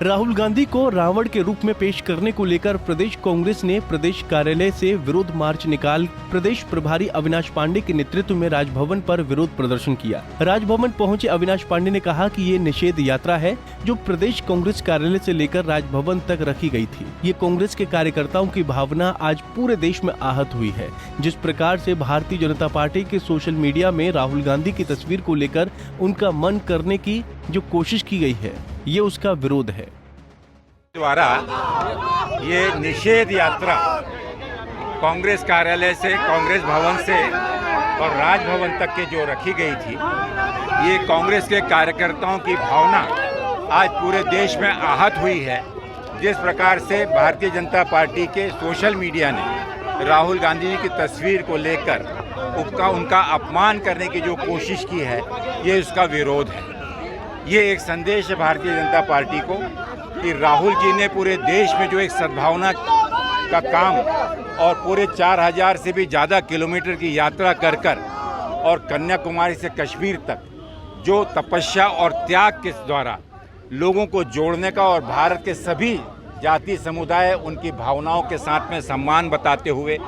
राहुल गांधी को रावण के रूप में पेश करने को लेकर प्रदेश कांग्रेस ने प्रदेश कार्यालय से विरोध मार्च निकाल प्रदेश प्रभारी अविनाश पांडे के नेतृत्व में राजभवन पर विरोध प्रदर्शन किया। राजभवन पहुंचे अविनाश पांडे ने कहा कि ये निषेध यात्रा है जो प्रदेश कांग्रेस कार्यालय से लेकर राजभवन तक रखी गई थी। ये कांग्रेस के कार्यकर्ताओं की भावना आज पूरे देश में आहत हुई है। जिस प्रकार से भारतीय जनता पार्टी के सोशल मीडिया में राहुल गांधी की तस्वीर को लेकर उनका मन करने की जो कोशिश की गई है, ये उसका विरोध है। द्वारा ये निषेध यात्रा कांग्रेस कार्यालय से, कांग्रेस भवन से और राजभवन तक के जो रखी गई थी, ये कांग्रेस के कार्यकर्ताओं की भावना आज पूरे देश में आहत हुई है। जिस प्रकार से भारतीय जनता पार्टी के सोशल मीडिया ने राहुल गांधी जी की तस्वीर को लेकर उनका अपमान करने की जो कोशिश की है, ये उसका विरोध है। ये एक संदेश है भारतीय जनता पार्टी को कि राहुल जी ने पूरे देश में जो एक सद्भावना का काम और पूरे 4000 से भी ज़्यादा किलोमीटर की यात्रा कर और कन्याकुमारी से कश्मीर तक जो तपस्या और त्याग के द्वारा लोगों को जोड़ने का और भारत के सभी जाति समुदाय उनकी भावनाओं के साथ में सम्मान बताते हुए,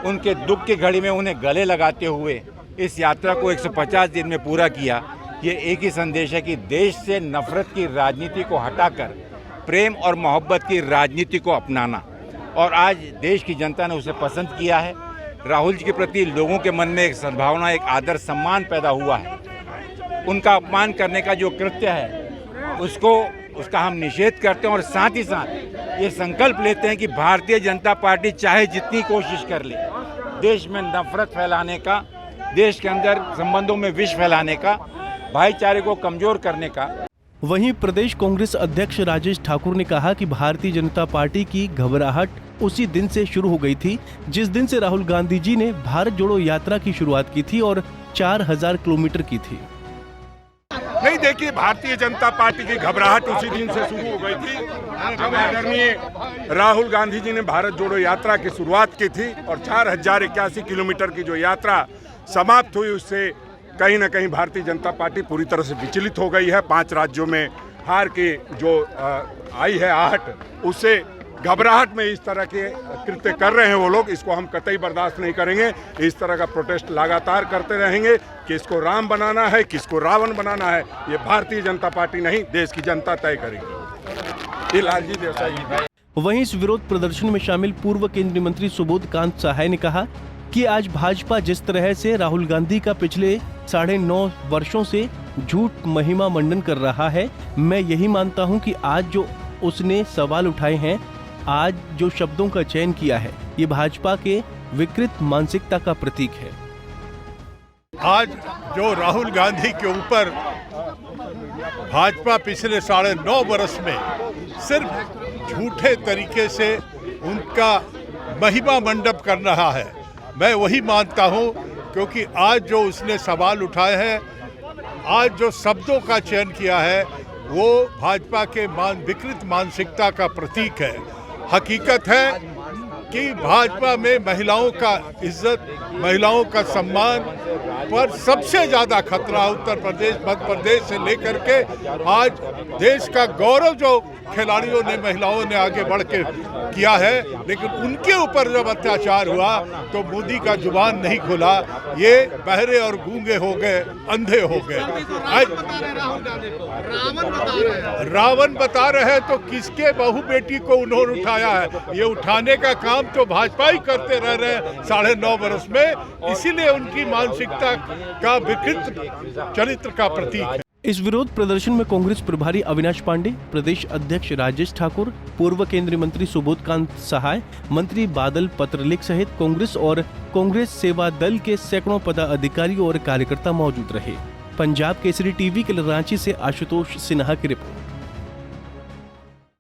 उनके दुख की घड़ी में उन्हें गले लगाते हुए इस यात्रा को 150 दिन में पूरा किया। ये एक ही संदेश है कि देश से नफरत की राजनीति को हटाकर प्रेम और मोहब्बत की राजनीति को अपनाना, और आज देश की जनता ने उसे पसंद किया है। राहुल जी के प्रति लोगों के मन में एक सद्भावना, एक आदर सम्मान पैदा हुआ है। उनका अपमान करने का जो कृत्य है उसका हम निषेध करते हैं और साथ ही साथ ये संकल्प लेते हैं कि भारतीय जनता पार्टी चाहे जितनी कोशिश कर ले देश में नफरत फैलाने का, देश के अंदर संबंधों में विष फैलाने का, भाईचारे को कमजोर करने का। वहीं प्रदेश कांग्रेस अध्यक्ष राजेश ठाकुर ने कहा कि भारतीय जनता पार्टी की घबराहट उसी दिन से शुरू हो गई थी जिस दिन से राहुल गांधी जी ने भारत जोड़ो यात्रा की शुरुआत की थी और 4000 किलोमीटर की थी। नहीं, देखिए, भारतीय जनता पार्टी की घबराहट उसी दिन से शुरू हो गई थी जब आदरणीय राहुल गांधी जी ने भारत जोड़ो यात्रा की शुरुआत की थी और 4081 किलोमीटर की जो यात्रा समाप्त हुई, उससे कहीं ना कहीं भारतीय जनता पार्टी पूरी तरह से विचलित हो गई है। 5 राज्यों में हार की जो आई है आहट, उससे घबराहट में इस तरह के कृत्य कर रहे हैं वो लोग। इसको हम कतई बर्दाश्त नहीं करेंगे। इस तरह का प्रोटेस्ट लगातार करते रहेंगे। किसको राम बनाना है, किसको रावण बनाना है, ये भारतीय जनता पार्टी नहीं, देश की जनता तय करेगी। लालजी देसाई। वहीं इस विरोध प्रदर्शन में शामिल पूर्व केंद्रीय मंत्री सुबोध कांत सहाय ने कहा कि आज भाजपा जिस तरह से राहुल गांधी का पिछले 9.5 वर्षों से झूठ महिमा मंडन कर रहा है, मैं यही मानता हूं कि आज जो उसने सवाल उठाए हैं, आज जो शब्दों का चयन किया है, ये भाजपा के विकृत मानसिकता का प्रतीक है। आज जो राहुल गांधी के ऊपर भाजपा पिछले 9.5 वर्ष में सिर्फ झूठे तरीके से उनका महिमा मंडप कर रहा है, मैं वही मानता हूं, क्योंकि आज जो उसने सवाल उठाए हैं, आज जो शब्दों का चयन किया है, वो भाजपा के विकृत मानसिकता का प्रतीक है। हकीकत है कि भाजपा में महिलाओं का इज्जत, महिलाओं का सम्मान पर सबसे ज़्यादा खतरा उत्तर प्रदेश, मध्य प्रदेश से लेकर के आज देश का गौरव जो खिलाड़ियों ने, महिलाओं ने आगे बढ़ के किया है, लेकिन उनके ऊपर जब अत्याचार हुआ तो मोदी का जुबान नहीं खुला। ये बहरे और गूंगे हो गए, अंधे हो गए। रावण बता रहे हैं तो किसके बहू बेटी को उन्होंने उठाया है? ये उठाने का काम तो भाजपा ही करते रह रहे हैं 9.5 वर्ष में, इसीलिए उनकी मानसिकता का विकृत चरित्र का प्रतीक है। इस विरोध प्रदर्शन में कांग्रेस प्रभारी अविनाश पांडे, प्रदेश अध्यक्ष राजेश ठाकुर, पूर्व केंद्रीय मंत्री सुबोध कांत सहाय, मंत्री बादल पत्रलेख सहित कांग्रेस और कांग्रेस सेवा दल के सैकड़ों पदाधिकारी और कार्यकर्ता मौजूद रहे। पंजाब केसरी टीवी के लिए रांची से आशुतोष सिन्हा की रिपोर्ट।